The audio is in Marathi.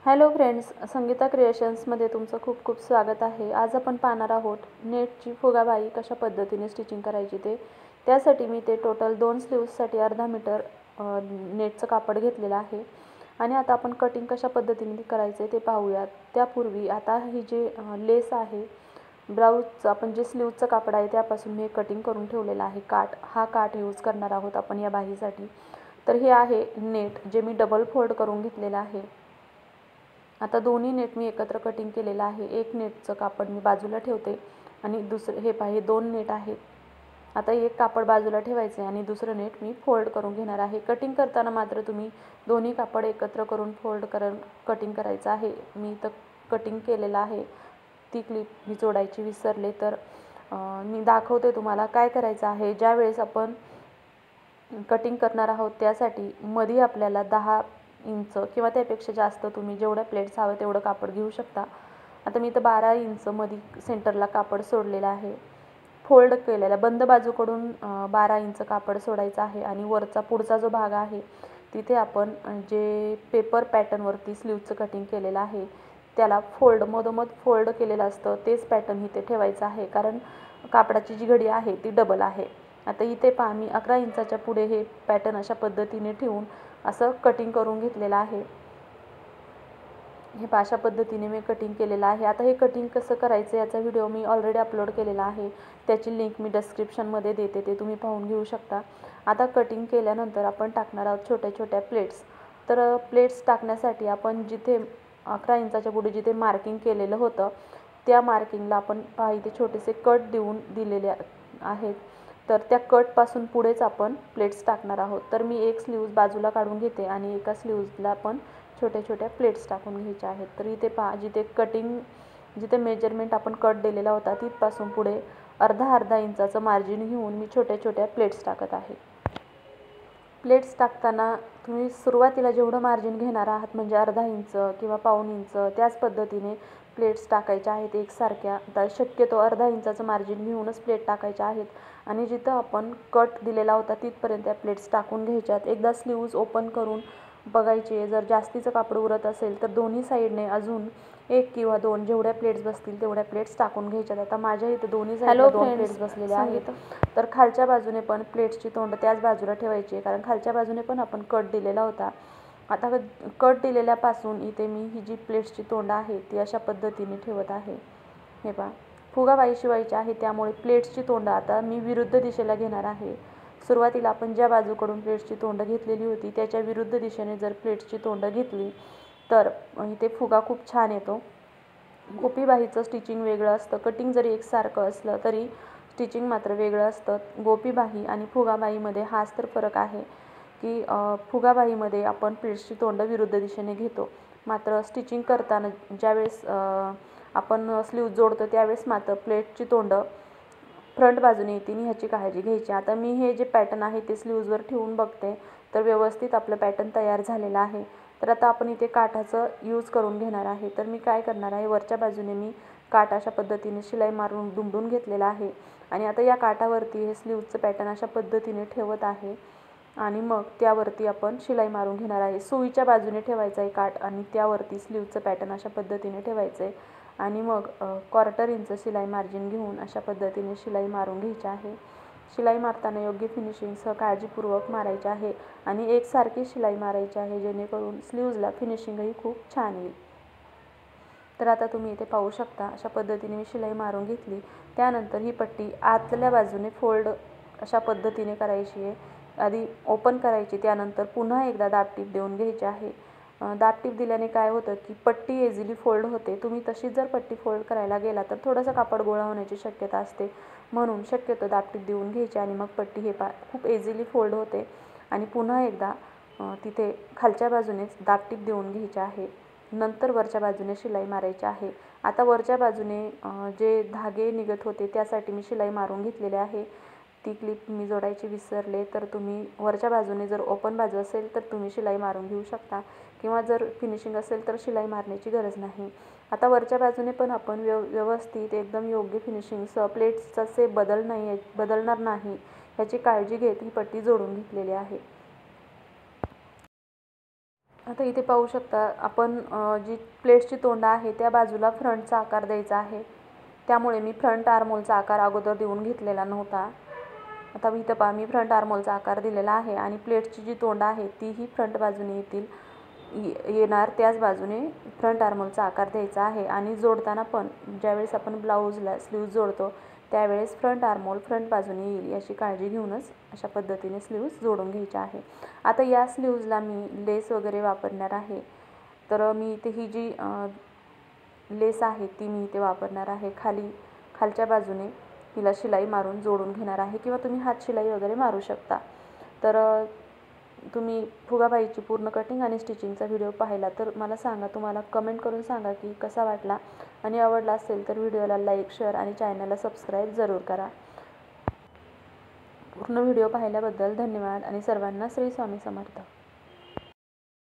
हॅलो फ्रेंड्स, संगीता क्रिएशन्समध्ये तुमचं खूप खूप स्वागत आहे। आज आपण पाहणार आहोत नेटची फुगाबाई कशा पद्धतीने स्टिचिंग करायची ते। त्यासाठी मी ते टोटल 2 स्लीव्ससाठी अर्धा मीटर नेटचं कापड घेतलेलं आहे आणि आता आपण कटिंग कशा पद्धतीने करायचे ते पाहूयात। त्यापूर्वी आता ही जी लेस आहे, ब्लाऊजचं आपण जे स्लीव्सचं कापड आहे त्यापासून मी कटिंग करून ठेवलेलं आहे। हा काठ यूज करणार आहोत आपण या बाहीसाठी। तर हे आहे नेट जे मी डबल फोल्ड करून घेतलेलं आहे। आता दोन्ही नेट मी एकत्र कटिंग केलेलं आहे। एक नेटचं कापड मी बाजूला ठेवते आणि दुसरे हे पहा, हे 2 नेट आहेत। आता एक कापड बाजूला ठेवायचे आणि दुसरं नेट मी फोल्ड करून घेणार आहे। कटिंग करताना मात्र तुम्ही दोन्ही कापड एकत्र करून कटिंग करायचं आहे। मी तर कटिंग केलेलं आहे। ती क्लिप मी जोडायची विसरले, तर मी दाखवते तुम्हाला काय करायचं आहे। ज्या वेळेस आपण कटिंग करणार आहोत त्यासाठी मध्ये आपल्याला 10 इंच किंवा त्यापेक्षा जास्त तुम्ही जेवढ्या प्लेट्स हवे तेवढं कापड घेऊ शकता। आता मी तर 12 इंच मध्ये सेंटरला कापड सोडलेलं आहे। फोल्ड केलेला बंद बाजूकडून 12 इंच कापड सोडायचं आहे आणि वरचा पुढचा जो भाग आहे तिथे आपण जे पेपर पॅटर्नवरती स्लीवचं कटिंग केलेलं आहे त्याला मधोमध फोल्ड केलेलं असतं तेच पॅटर्न इथे ठेवायचं आहे, कारण कापडाची जी घडी आहे ती डबल आहे। आता इथे पहा, मी 11 इंचाच्या पुढे हे पॅटर्न अशा पद्धतीने ठेवून असं कटिंग करून घेतलेलं आहे। हे अशा पद्धतीने मी कटिंग केलेलं आहे। आता हे कटिंग कसं करायचं याचा व्हिडिओ मी ऑलरेडी अपलोड केलेला आहे, त्याची लिंक मी डिस्क्रिप्शनमध्ये देते, ते तुम्ही पाहून घेऊ शकता। आता कटिंग केल्यानंतर आपण टाकणार आहोत छोट्या छोट्या प्लेट्स। तर प्लेट्स टाकण्यासाठी आपण जिथे 11 इंचाच्या पुढे जिथे मार्किंग केलेलं होतं त्या मार्किंगला आपण इथे छोटेसे कट दिलेले आहेत। तर त्या कटपासून पुढेच आपण प्लेट्स टाकणार आहोत। तर मी एक स्लीव्ज बाजूला काढून घेते आणि एका स्लीव्जला आपण छोट्या छोट्या प्लेट्स टाकून घ्यायच्या आहेत। तर इथे पहा, जिथे मेजरमेंट आपण कट दिलेला होता तिथपासून पुढे अर्धा इंचाचं मार्जिन घेऊन मी छोट्या छोट्या प्लेट्स टाकत आहे। प्लेट्स टाकताना तुम्ही सुरुवातीला जेवढं मार्जिन घेणार आहात म्हणजे अर्धा इंच किंवा पाऊण इंच त्याच पद्धतीने प्लेट्स टाकायच्या आहेत एकसारख्या। तर शक्यतो अर्धा इंचाचं मार्जिन घेऊनच प्लेट टाकायच्या आहेत आणि जिथं आपण कट दिलेला होता तिथपर्यंत त्या प्लेट्स टाकून घ्यायच्यात। एकदा स्लीव्ज ओपन करून बघायचे, जर जास्तीचं कापड उरत असेल तर दोन्ही साईडने अजून 1 किंवा 2 जेवढ्या प्लेट्स बसतील तेवढ्या प्लेट्स टाकून घ्यायच्यात। आता माझ्या इथे दोन्ही साईडला 2 प्लेट्स बसलेल्या आहेत। तर खालच्या बाजूने पण प्लेट्सची तोंड त्याच बाजूला ठेवायची, कारण खालच्या बाजूने पण आपण कट दिलेला होता। आता कट दिलेल्यापासून इथे मी ही जी प्लेट्सची तोंड आहे ती अशा पद्धतीने ठेवत आहे। हे पहा, फुगाबाई शिवायची आहे त्यामुळे प्लेट्सची तोंड आता मी विरुद्ध दिशेला घेणार आहे। सुरुवातीला आपण ज्या बाजूकडून प्लेट्सची तोंड घेतलेली होती त्याच्या विरुद्ध दिशेने जर प्लेट्सची तोंड घेतली तर इथे फुगा खूप छान येतो। गोपीबाईचं स्टिचिंग वेगळं असतं, कटिंग जरी एकसारखं असलं तरी स्टिचिंग मात्र वेगळं असतं। गोपीबाई आणि फुगाबाईमध्ये हाच तर फरक आहे की फुगाबाईमध्ये आपण प्लेट्सची तोंड विरुद्ध दिशेने घेतो, मात्र स्टिचिंग करताना ज्यावेळेस आपण स्लीव जोडतो त्यावेळेस मात्र प्लेटची तोंड फ्रंट बाजूने येतील ह्याची काळजी घ्यायची। आता मी हे जे पॅटर्न आहे ते स्लीव्जवर ठेवून बघते तर व्यवस्थित आपलं पॅटर्न तयार झालेलं आहे। तर आता आपण इथे काठाचं यूज करून घेणार आहे। तर मी काय करणार आहे, वरच्या बाजूने मी काठ अशा पद्धतीने शिलाई मारून दुमडून घेतलेला आहे आणि आता या काठावरती हे स्लीव्जचं पॅटर्न अशा पद्धतीने ठेवत आहे आणि मग त्यावरती आपण शिलाई मारून घेणार आहे। सुईच्या बाजूने ठेवायचं आहे काठ आणि त्यावरती स्लीव्जचं पॅटर्न अशा पद्धतीने ठेवायचं आहे आणि मग 1/4 इंच शिलाई मार्जिन घेऊन अशा पद्धतीने शिलाई मारून घ्यायची आहे। शिलाई मारताना योग्य फिनिशिंगसह काळजीपूर्वक मारायची आहे आणि एकसारखी शिलाई मारायची आहे, जेणेकरून स्लीव्जला फिनिशिंगही खूप छान येईल। तर आता तुम्ही इथे पाहू शकता अशा पद्धतीने मी शिलाई मारून घेतली। त्यानंतर ही पट्टी आतल्या बाजूने फोल्ड अशा पद्धतीने करायची आहे। आधी ओपन करायची, त्यानंतर पुन्हा एकदा दाबटीप देऊन घ्यायची आहे। दाबटीप दिल्याने काय होतं की पट्टी इझिली फोल्ड होते। तुम्ही तशीच जर पट्टी फोल्ड करायला गेला तर थोडंसं कापड गोळा होण्याची शक्यता असते, म्हणून शक्यतो दाबटीप देऊन घ्यायची आणि मग पट्टी हे खूप इझिली फोल्ड होते। आणि पुन्हा एकदा तिथे खालच्या बाजूनेच दाबटीप देऊन घ्यायची आहे, नंतर वरच्या बाजूने शिलाई मारायची आहे। आता वरच्या बाजूने जे धागे निघत होते त्यासाठी मी शिलाई मारून घेतलेली आहे। ती क्लिप मी जोडायची विसरले, तर तुम्ही वरच्या बाजूने जर ओपन बाजू असेल तर तुम्ही शिलाई मारून घेऊ शकता किंवा जर फिनिशिंग असेल तर शिलाई मारण्याची गरज नाही। आता वरच्या बाजूने पण आपण व्यवस्थित एकदम योग्य फिनिशिंगसह प्लेट्सचा शेप बदलणार नाही याची काळजी घेत ही पट्टी जोडून घेतलेली आहे। आता इथे पाहू शकता आपण जी प्लेट्सची तोंड आहे त्या बाजूला फ्रंटचा आकार द्यायचा आहे, त्यामुळे मी फ्रंट आर्महोलचा आकार अगोदर देऊन घेतलेला नव्हता. आता इथं पहा मी फ्रंट आर्महोलचा आकार दिलेला आहे आणि प्लेट्सची जी तोंड आहे तीही फ्रंट बाजूने येणार त्याच बाजूने फ्रंट आर्महोलचा आकार द्यायचा आहे. आणि जोडताना पण ज्यावेळेस आपण ब्लाऊजला स्लीव्ज जोडतो त्यावेळेस फ्रंट आर्महोल फ्रंट बाजूने येईल याची काळजी घेऊनच अशा पद्धतीने स्लीव्ज जोडून घ्यायच्या आहे. आता या स्लीव्जला मी लेस वगैरे वापरणार आहे, तर मी इथे ही जी लेस आहे ती मी इथे वापरणार आहे. खालच्या बाजूने तिला शिलाई मारून जोडून घेणार आहे, किंवा तुम्ही हात शिलाई वगैरे मारू शकता. तर तुम्ही फुगाबाईची पूर्ण कटिंग आणि स्टिचिंगचा व्हिडिओ पाहिला तर मला सांगा, तुम्हाला कमेंट करून सांगा की कसा वाटला, आणि आवडला असेल तर व्हिडिओला लाईक, शेअर आणि चॅनलला सबस्क्राईब जरूर करा. पूर्ण व्हिडिओ पाहिल्याबद्दल धन्यवाद आणि सर्वांना श्री स्वामी समर्थ.